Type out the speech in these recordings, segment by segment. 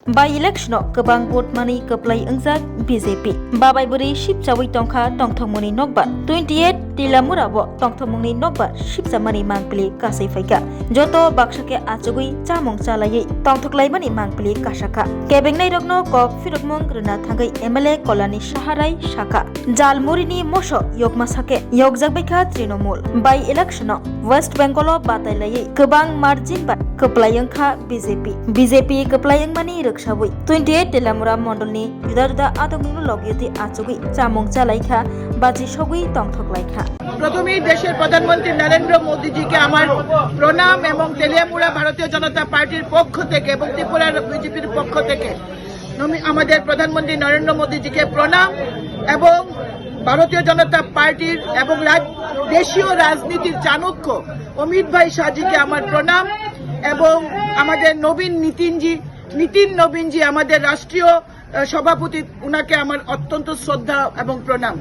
By election kebang vote money keplay engjak BJP. Babai beri ship cawi tongkha tongthongmoni nokbar 28 tilamurabo tongthongmoni nokbar ship jamani mangpili kasai faika. Joto baksake achugui chamong chalai tongthoklaimani mangpili kasaka. Kebengnai rokno kok firokmong rena thangai MLA Kolani Saharai Shaka. Jalmurini moso yokma sake yokjak baika Trinamool. By election West Bengal batailai kebang margin ba keplay engkha BJP keplay engmani রক্ষাবই 28 Teliamura মন্ডলনি জুদা জুদা আদমগুলো লগিয়তি আচুগি চামং চালাইখা বাজি সগুই তংথকলাইখা। প্রথমেই দেশের প্রধানমন্ত্রী নরেন্দ্র মোদীজিকে আমার প্রণাম এবং তেলিয়ামুড়া ভারতীয় জনতা পার্টির পক্ষ থেকে এবং ত্রিপুরার বিজেপির পক্ষ থেকে আমাদের প্রধানমন্ত্রী নরেন্দ্র মোদীজিকে প্রণাম এবং ভারতীয় জনতা পার্টির এবং দেশীয় রাজনীতির চাণক্য অমিত ভাই শাহজিকে আমার প্রণাম এবং আমাদের নীতিন নবীনজি আমাদের রাষ্ট্রীয় সভাপতি উনাকে আমার অত্যন্ত শ্রদ্ধা এবং প্রণাম।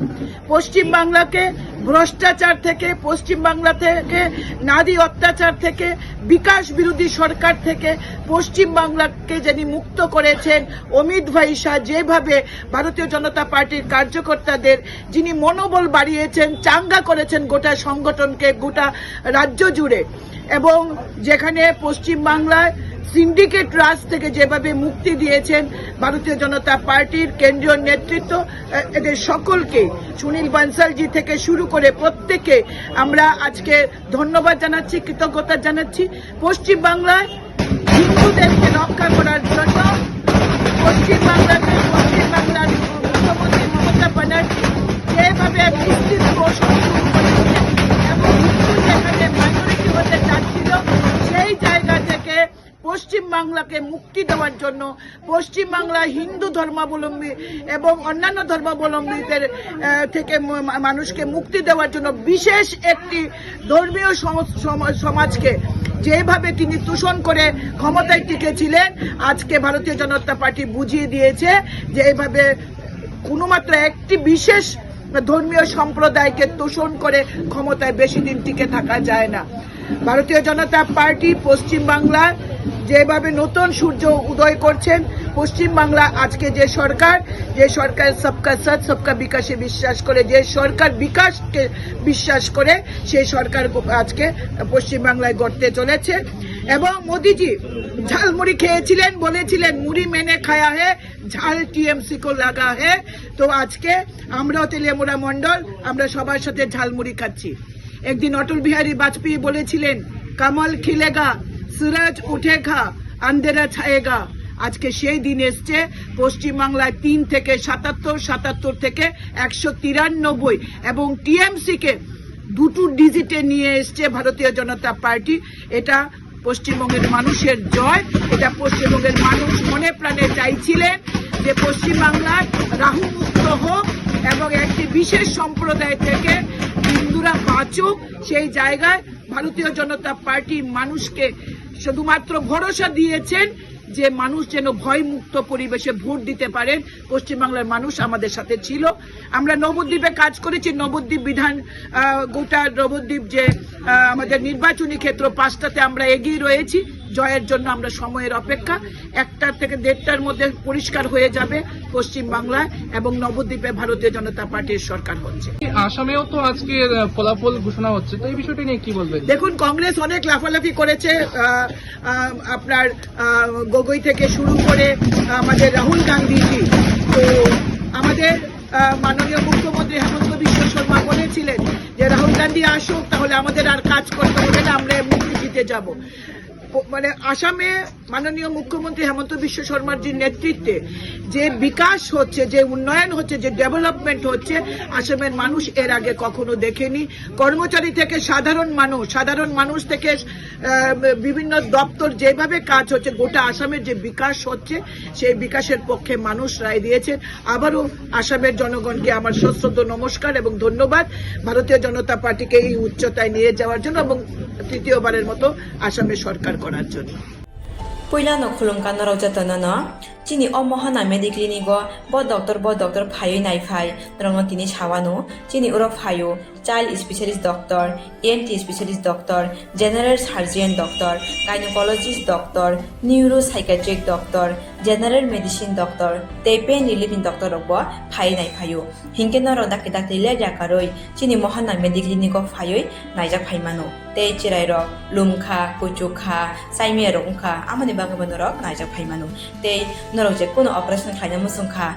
পশ্চিম বাংলাকে ভ্রষ্টাচার থেকে, পশ্চিম বাংলা থেকে নারী অত্যাচার থেকে, বিকাশ বিরোধী সরকার থেকে পশ্চিম বাংলাকে যিনি মুক্ত করেছেন অমিত ভাই শাহ, যেভাবে ভারতীয় জনতা পার্টির কার্যকর্তাদের যিনি মনোবল বাড়িয়েছেন, চাঙ্গা করেছেন গোটা সংগঠনকে, গোটা রাজ্য জুড়ে, এবং যেখানে পশ্চিম বাংলায় সিন্ডিকেট রাজ থেকে যেভাবে মুক্তি দিয়েছেন ভারতীয় জনতা পার্টির কেন্দ্রীয় নেতৃত্ব, এদের সকলকে সুনীল বানসালজি থেকে শুরু করে প্রত্যেককে আমরা আজকে ধন্যবাদ জানাচ্ছি, কৃতজ্ঞতা জানাচ্ছি। পশ্চিম বাংলায় হিন্দুদেরকে রক্ষা করার জন্য পশ্চিম বাংলার মুখ্যমন্ত্রী মমতা ব্যানার্জি যেভাবে বিস্তৃত ঘোষণা এবং হিন্দু যেখানে মাইনরিটি হতে চাচ্ছিল সেই জায়গা থেকে পশ্চিম বাংলাকে মুক্তি দেওয়ার জন্য, পশ্চিম বাংলা হিন্দু ধর্মাবলম্বী এবং অন্যান্য ধর্মাবলম্বীদের থেকে মানুষকে মুক্তি দেওয়ার জন্য বিশেষ একটি ধর্মীয় সমাজকে যেভাবে তিনি দূষণ করে ক্ষমতায় টিকেছিলেন, আজকে ভারতীয় জনতা পার্টি বুঝিয়ে দিয়েছে যে এইভাবে কোনোমাত্র একটি বিশেষ ধর্মীয় সম্প্রদায়কে দূষণ করে ক্ষমতায় বেশি দিন টিকে থাকা যায় না। ভারতীয় জনতা পার্টি পশ্চিম বাংলার যেভাবে নতুন সূর্য উদয় করছেন, পশ্চিম বাংলা আজকে যে সরকার সবকা সাথ সবকা বিকাশে বিশ্বাস করে, যে সরকার বিকাশকে বিশ্বাস করে, সেই সরকার আজকে পশ্চিম বাংলায় গড়তে চলেছে। এবং মোদিজি ঝালমুড়ি খেয়েছিলেন, বলেছিলেন মুড়ি মেনে খায়া হে, ঝাল টিএমসি কো লাগা হে। তো আজকে আমরাও তেলিয়ামুড়া মন্ডল আমরা সবার সাথে ঝালমুড়ি খাচ্ছি। একদিন অটল বিহারী বাজপেয়ী বলেছিলেন কমল খিলেগা सूरज उठेगा अंधेरा छाएगा। আজকে সেই দিন এসছে। পশ্চিম বাংলায় 3 থেকে 77 থেকে 193 এবং টিএমসি কে দুটো ডিজিটে নিয়ে এসছে ভারতীয় জনতা পার্টি। এটা পশ্চিমবঙ্গের মানুষের জয়। এটা পশ্চিমবঙ্গের মানুষ মনে প্রাণে চাইছিলেন যে পশ্চিম বাংলায় রাহু মুক্ত হোক এবং একটি বিশেষ সম্প্রদায় থেকে হিন্দুরা বাঁচুক। সেই জায়গায় ভারতীয় জনতা পার্টি মানুষকে শুধুমাত্র ভরসা দিয়েছেন যে মানুষ যেন ভয়মুক্ত পরিবেশে ভোট দিতে পারেন। পশ্চিমবাংলার মানুষ আমাদের সাথে ছিল। আমরা নবদ্বীপে কাজ করেছি, নবদ্বীপ গোটা নবদ্বীপ যে আমাদের নির্বাচনী ক্ষেত্র 5টাতে আমরা এগিয়ে রয়েছি। জয়ের জন্য আমরা সময়ের অপেক্ষা। 1টা থেকে 1:30টার মধ্যে পরিষ্কার হয়ে যাবে পশ্চিম বাংলায় এবং নবদ্বীপে ভারতীয় জনতা পার্টির সরকার হচ্ছে। আসামেও তো আজকে ফলাফল ঘোষণা হচ্ছে, তো এই বিষয়টা নিয়ে কি বলবেন? দেখুন, কংগ্রেস অনেক লাফালাফি করেছে, আপনার গগৈ থেকে শুরু করে আমাদের রাহুল গান্ধীজি। তো আমাদের মাননীয় মুখ্যমন্ত্রী হেমন্ত বিশ্ব শর্মা বলেছিলেন যে রাহুল গান্ধী আসুক, তাহলে আমাদের আর কাজ করতে হবে না, আমরা মুক্তি দিতে যাব। মানে আসামে মাননীয় মুখ্যমন্ত্রী হেমন্ত বিশ্ব শর্মার যে নেতৃত্বে যে বিকাশ হচ্ছে, যে উন্নয়ন হচ্ছে, যে ডেভেলপমেন্ট হচ্ছে, আসামের মানুষ এর আগে কখনো দেখেনি। কর্মচারী থেকে সাধারণ মানুষ থেকে বিভিন্ন দপ্তর যেভাবে কাজ হচ্ছে, গোটা আসামের যে বিকাশ হচ্ছে, সেই বিকাশের পক্ষে মানুষ রায় দিয়েছেন। আবারও আসামের জনগণকে আমার সশ্রদ্ধ নমস্কার এবং ধন্যবাদ ভারতীয় জনতা পার্টিকে এই উচ্চতায় নিয়ে যাওয়ার জন্য এবং তৃতীয়বারের মতো আসামে সরকার করার জন্য। পয়লা নখলুমকা নরজাতনা চিনি অমহানা মেডিক্লিনিক ব ডক্টর ফাই নাইফাই রঙ তিনি সাওয়ানো চিনি uro ফাইও child specialist doctor, ENT specialist doctor, general surgeon doctor, gynecologist doctor, neuropsychiatric doctor, general medicine doctor, tei pain relieving doctor rok bo phai nai phaio. Hingke no ro dakte dakte le jakaroi chini mohana medical clinic o phaioi naijak phaimano. Tei chirai rok lumkha, kuchukha, saimia rok ungkha amani bagabo rok naijak phaimano. Tei norok je kono operation khaina musungkha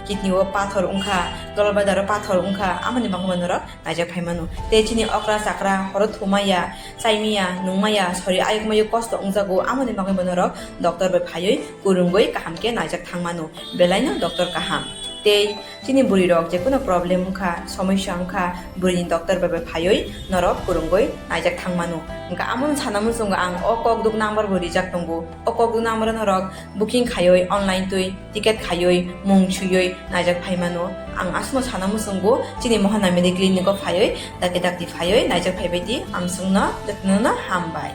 kidney o pathor ungkha, golbladder o pathor ungkha amani bagabo rok naijak phaimano. Tei chini okra chakra horo thumaya, saimia, nungmaya, sori ayukmayu kosto ungjago amani bagabo rok doctor bai phaioi kurungoi kahamke naijak thangmano. Belaino doctor kaham. Tei chini buri rok je kono problem ungkha somosya ungkha buri doctor bai phaioi norok kurungoi naijak thangmano. Engka amon sanamun sunga ang okok duk number bo rijak tongo. Okok duk number norok booking khaioi online tui ticket khaioi mung chuyoi naijak phaimano. Ang asmo sanamun sungo chini mohana medical clinic o phaioi dakte dakte phaioi naijak phaibai di ang sungna datno na hambai.